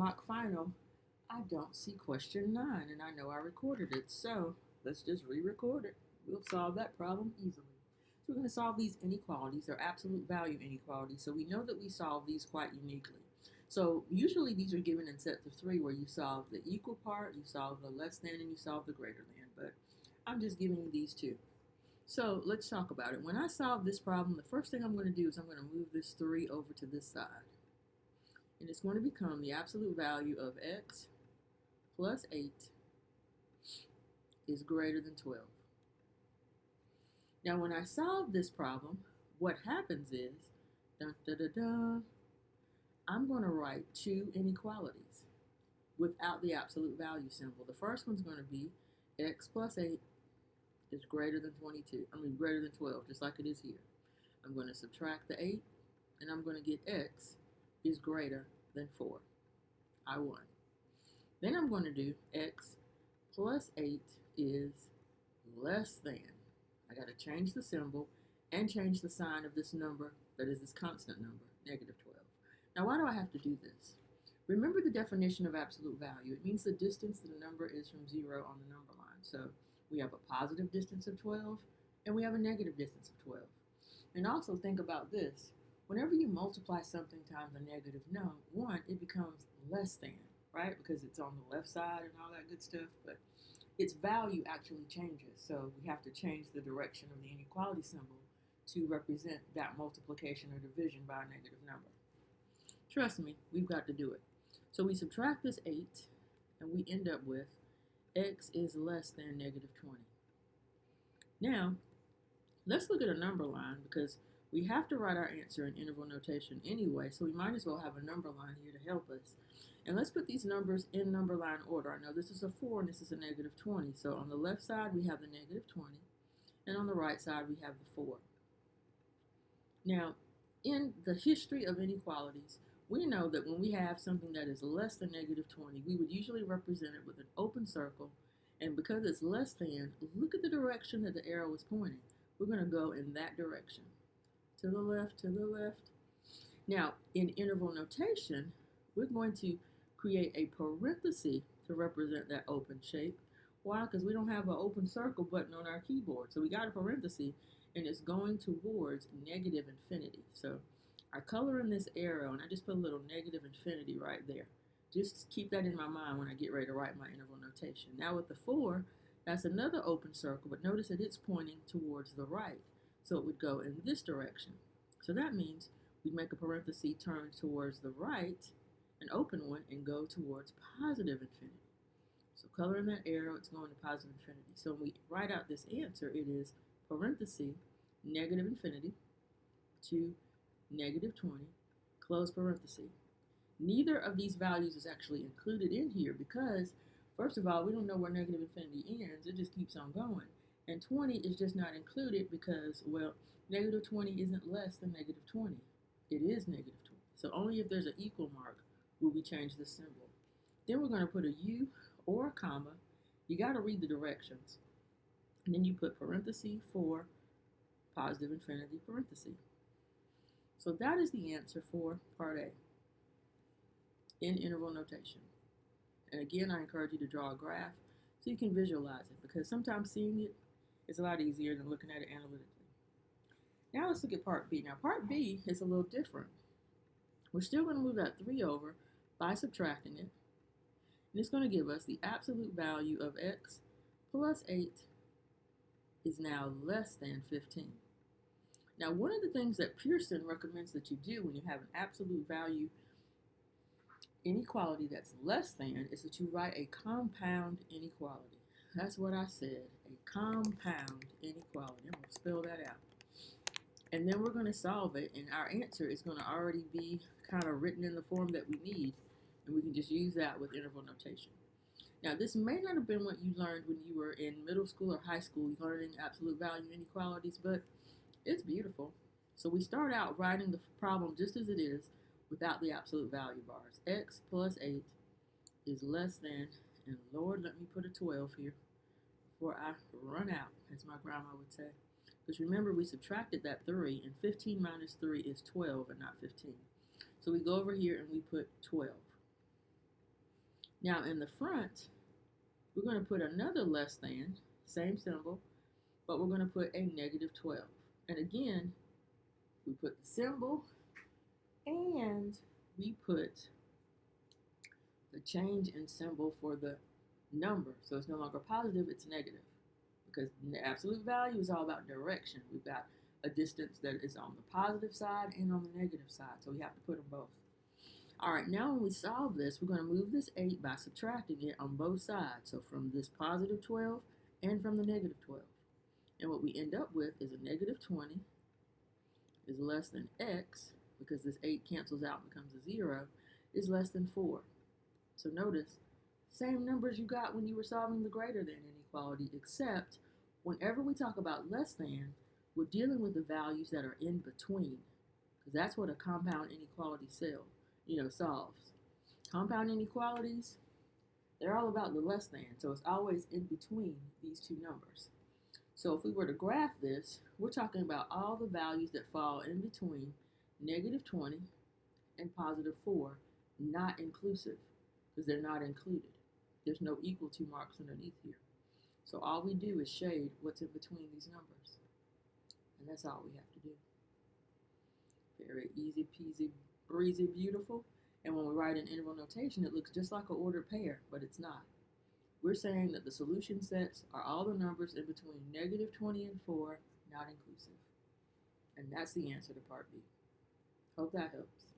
mock final, I don't see question 9, and I know I recorded it, so let's just re-record it. We'll solve that problem easily. So we're going to solve these inequalities. They're absolute value inequalities, so we know that we solve these quite uniquely. So usually these are given in sets of 3 where you solve the equal part, you solve the less than, and you solve the greater than, but I'm just giving you these two. So let's talk about it. When I solve this problem, the first thing I'm going to do is I'm going to move this 3 over to this side. And it's going to become the absolute value of x plus 8 is greater than 12. Now when I solve this problem, what happens is, dun, dun, dun, dun, I'm going to write two inequalities without the absolute value symbol. The first one's going to be x plus 8 is greater than greater than 12, just like it is here. I'm going to subtract the 8, and I'm going to get x is greater than 4. I won. Then I'm going to do x plus 8 is less than. I got to change the symbol and change the sign of this number that is this constant number, negative 12. Now, why do I have to do this? Remember the definition of absolute value. It means the distance that a number is from 0 on the number line. So we have a positive distance of 12, and we have a negative distance of 12. And also think about this. Whenever you multiply something times a negative 1, it becomes less than, right? Because it's on the left side and all that good stuff, but its value actually changes. So we have to change the direction of the inequality symbol to represent that multiplication or division by a negative number. Trust me, we've got to do it. So we subtract this 8, and we end up with x is less than negative 20. Now, let's look at a number line because we have to write our answer in interval notation anyway, so we might as well have a number line here to help us. And let's put these numbers in number line order. I know this is a 4 and this is a negative 20. So on the left side, we have the negative 20, and on the right side, we have the 4. Now, in the history of inequalities, we know that when we have something that is less than negative 20, we would usually represent it with an open circle. And because it's less than, look at the direction that the arrow is pointing. We're going to go in that direction. To the left, to the left. Now, in interval notation, we're going to create a parenthesis to represent that open shape. Why? Because we don't have an open circle button on our keyboard. So we got a parenthesis, and it's going towards negative infinity. So I color in this arrow, and I just put a little negative infinity right there. Just keep that in my mind when I get ready to write my interval notation. Now with the 4, that's another open circle, but notice that it's pointing towards the right. So it would go in this direction. So that means we'd make a parenthesis, turn towards the right, an open one, and go towards positive infinity. So color in that arrow, it's going to positive infinity. So when we write out this answer, it is parenthesis, negative infinity to negative 20, close parenthesis. Neither of these values is actually included in here because, first of all, we don't know where negative infinity ends. It just keeps on going. And 20 is just not included because, well, negative 20 isn't less than negative 20. It is negative 20. So only if there's an equal mark will we change the symbol. Then we're going to put a U or a comma. You got to read the directions. And then you put parenthesis for positive infinity parenthesis. So that is the answer for part A in interval notation. And again, I encourage you to draw a graph so you can visualize it because sometimes seeing it is a lot easier than looking at it analytically. Now let's look at part B. Now part B is a little different. We're still going to move that 3 over by subtracting it. And it's going to give us the absolute value of x plus 8 is now less than 15. Now, one of the things that Pearson recommends that you do when you have an absolute value inequality that's less than is that you write a compound inequality. That's what I said, a compound inequality. I'm going to spell that out. And then we're going to solve it, and our answer is going to already be kind of written in the form that we need, and we can just use that with interval notation. Now, this may not have been what you learned when you were in middle school or high school, learning absolute value inequalities, but it's beautiful. So we start out writing the problem just as it is without the absolute value bars. X plus 8 is less than, and Lord, let me put a 12 here before I run out, as my grandma would say. Because remember, we subtracted that 3, and 15 minus 3 is 12 and not 15. So we go over here and we put 12. Now in the front, we're going to put another less than, same symbol, but we're going to put a negative 12. And again, we put the symbol and we put the change in symbol for the number. So it's no longer positive, it's negative. Because the absolute value is all about direction. We've got a distance that is on the positive side and on the negative side. So we have to put them both. All right, now when we solve this, we're going to move this 8 by subtracting it on both sides. So from this positive 12 and from the negative 12. And what we end up with is a negative 20 is less than x, because this 8 cancels out and becomes a 0, is less than 4. So notice, same numbers you got when you were solving the greater than inequality, except whenever we talk about less than, we're dealing with the values that are in between, because that's what a compound inequality solves. Compound inequalities, they're all about the less than, so it's always in between these two numbers. So if we were to graph this, we're talking about all the values that fall in between negative 20 and positive 4, not inclusive, because they're not included. There's no equal to marks underneath here. So all we do is shade what's in between these numbers. And that's all we have to do. Very easy peasy, breezy, beautiful. And when we write in interval notation, it looks just like an ordered pair, but it's not. We're saying that the solution sets are all the numbers in between negative 20 and 4, not inclusive. And that's the answer to part B. Hope that helps.